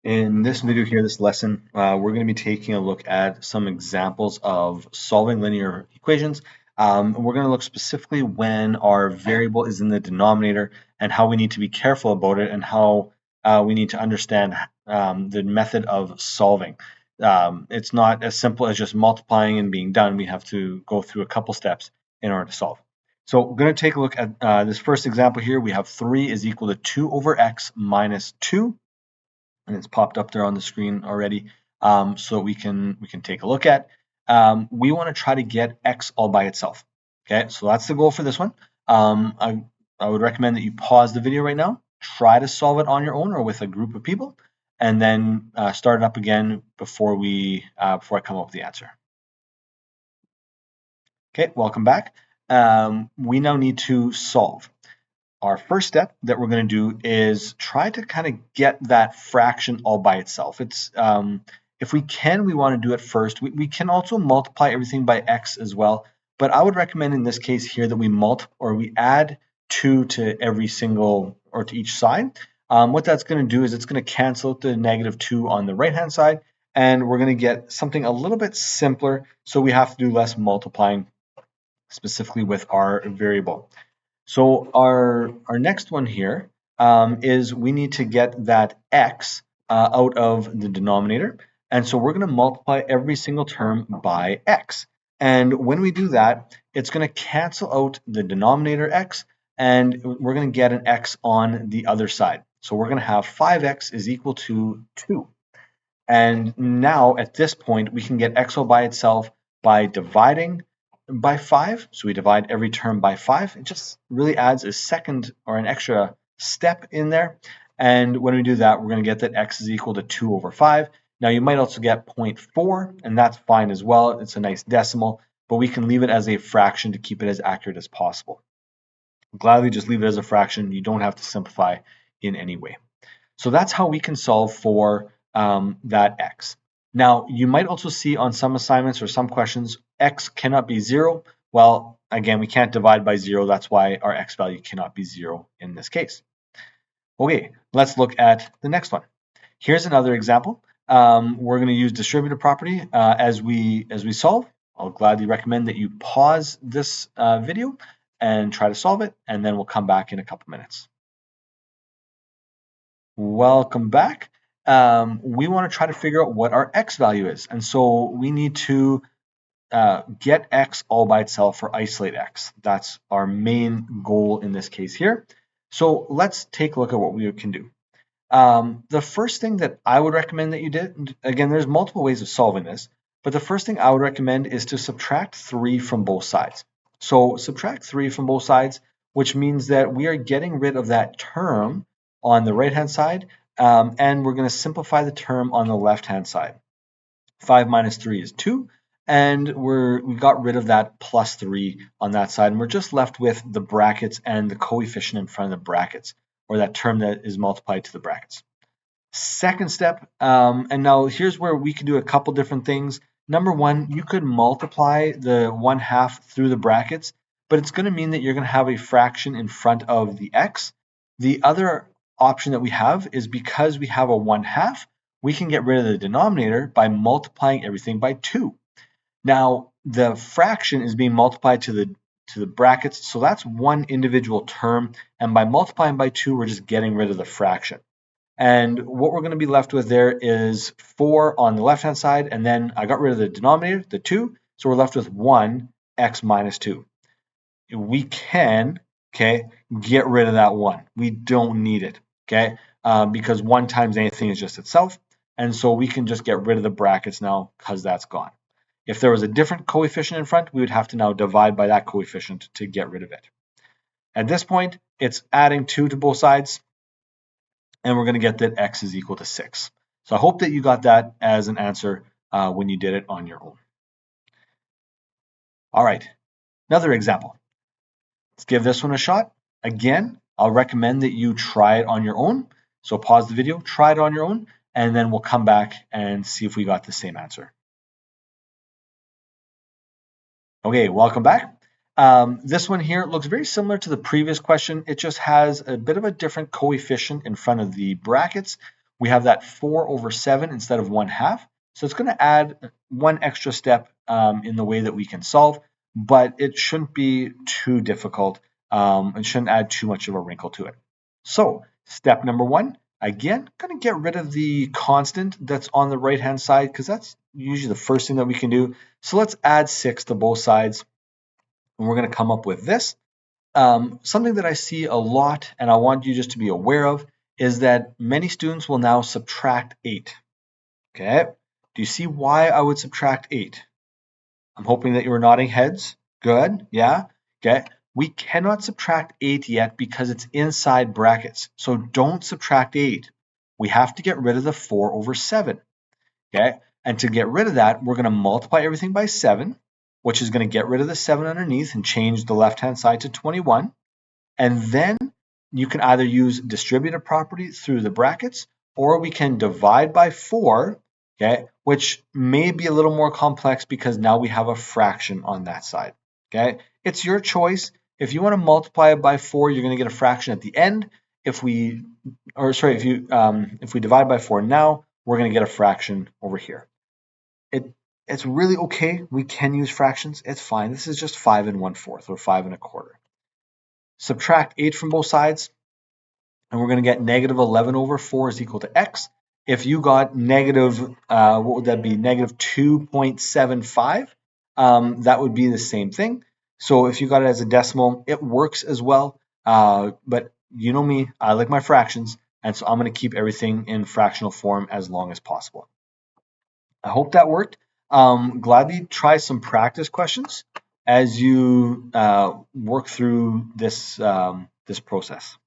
In this video here, this lesson, we're going to be taking a look at some examples of solving linear equations. And we're going to look specifically when our variable is in the denominator and how we need to be careful about it and how we need to understand the method of solving. It's not as simple as just multiplying and being done. We have to go through a couple steps in order to solve. So we're going to take a look at this first example here. We have 3 is equal to 2 over x minus 2. And it's popped up there on the screen already, so we can take a look at. We want to try to get x all by itself. Okay, so that's the goal for this one. I would recommend that you pause the video right now, try to solve it on your own or with a group of people, and then start it up again before I come up with the answer. Okay, welcome back. We now need to solve. Our first step that we're going to do is try to kind of get that fraction all by itself. It's if we can, we want to do it first. We can also multiply everything by x as well, but I would recommend in this case here that we add 2 to every single or to each side. What that's going to do is it's going to cancel out the negative 2 on the right hand side, and we're going to get something a little bit simpler, so we have to do less multiplying specifically with our variable. So our next one here is we need to get that x out of the denominator. And so we're going to multiply every single term by x. And when we do that, it's going to cancel out the denominator x, and we're going to get an x on the other side. So we're going to have 5x is equal to 2. And now at this point, we can get x all by itself by dividing by 5. So we divide every term by 5. It just really adds a second or an extra step in there. And when we do that, we're going to get that x is equal to 2 over 5. Now you might also get 0.4, and that's fine as well. It's a nice decimal, but we can leave it as a fraction to keep it as accurate as possible. Gladly just leave it as a fraction. You don't have to simplify in any way. So that's how we can solve for that x. Now, you might also see on some assignments or some questions, x cannot be 0. Well, again, we can't divide by 0. That's why our x value cannot be 0 in this case. Okay, let's look at the next one. Here's another example. We're going to use distributive property as we solve. I'll gladly recommend that you pause this video and try to solve it, and then we'll come back in a couple minutes. Welcome back. We want to try to figure out what our x value is. And so we need to get x all by itself or isolate x. That's our main goal in this case here. So let's take a look at what we can do. The first thing that I would recommend that you did, again, there's multiple ways of solving this, but the first thing I would recommend is to subtract 3 from both sides. So subtract 3 from both sides, which means that we are getting rid of that term on the right-hand side, and we're going to simplify the term on the left-hand side. 5 minus 3 is 2, and we got rid of that plus 3 on that side, and we're just left with the brackets and the coefficient in front of the brackets, or that term that is multiplied to the brackets. Second step, and now here's where we can do a couple different things. Number one, you could multiply the 1/2 through the brackets, but it's going to mean that you're going to have a fraction in front of the x. The other option that we have is because we have a 1/2, we can get rid of the denominator by multiplying everything by 2. Now, the fraction is being multiplied to the brackets, so that's one individual term, and by multiplying by 2, we're just getting rid of the fraction. And what we're going to be left with there is 4 on the left-hand side, and then I got rid of the denominator, the 2, so we're left with 1x minus 2. We can, get rid of that 1. We don't need it, because 1 times anything is just itself, and so we can just get rid of the brackets now because that's gone. If there was a different coefficient in front, we would have to now divide by that coefficient to get rid of it. At this point, it's adding 2 to both sides, and we're going to get that x is equal to 6. So I hope that you got that as an answer when you did it on your own. All right, another example. Let's give this one a shot. Again, I'll recommend that you try it on your own. So pause the video, try it on your own, and then we'll come back and see if we got the same answer. Okay, welcome back. This one here looks very similar to the previous question. It just has a bit of a different coefficient in front of the brackets. we have that 4 over 7 instead of 1/2. So it's going to add one extra step in the way that we can solve, but it shouldn't be too difficult. It shouldn't add too much of a wrinkle to it. So step number 1, again, going to get rid of the constant that's on the right-hand side because that's usually the first thing that we can do. So let's add 6 to both sides, and we're going to come up with this. Something that I see a lot, and I want you just to be aware of, is that many students will now subtract 8. Okay, do you see why I would subtract 8? I'm hoping that you were nodding heads. Good, yeah. Okay, we cannot subtract 8 yet because it's inside brackets. So don't subtract 8. We have to get rid of the 4 over 7. Okay, and to get rid of that, we're going to multiply everything by 7, which is going to get rid of the 7 underneath and change the left-hand side to 21. And then you can either use distributive property through the brackets, or we can divide by 4, okay, which may be a little more complex because now we have a fraction on that side. Okay, it's your choice. If you want to multiply it by 4, you're going to get a fraction at the end. If we divide by 4 now, we're going to get a fraction over here. It's really okay. We can use fractions. It's fine. This is just 5 1/4 or 5 1/4. Subtract 8 from both sides, and we're going to get negative 11 over 4 is equal to x. If you got negative, what would that be? Negative 2.75. That would be the same thing. So if you got it as a decimal, it works as well. But you know me, I like my fractions, and so I'm going to keep everything in fractional form as long as possible. I hope that worked. Gladly try some practice questions as you work through this process.